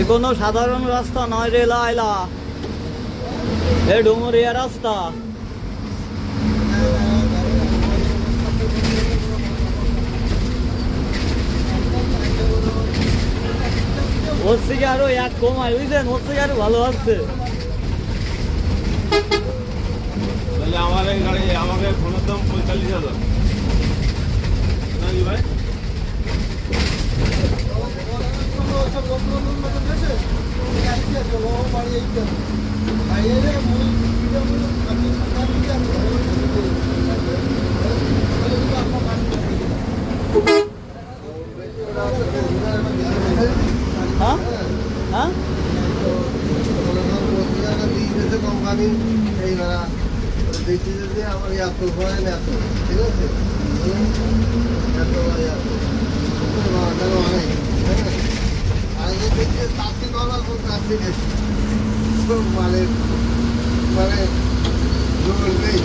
কোনো সাধারণ রাস্তা নয় রে লাইলা, এ ডুমুরিয়া রাস্তা। ওর থেকে আরো এক কমায় বুঝলেন, ওর থেকে আরো ভালো আসছে। তাহলে আমার এই গাড়ি আমাকে ফোনের দাম 45,000 নাকি ভাই? হ্যাঁ হ্যাঁ কোম্পানি এই ভাড়া দেখছি যে আমার এত হয় না, এত ঠিক আছে, এত অনেক আগে দেখছি তাকে করা কাছে গেছি মানে মানে জোর নেই।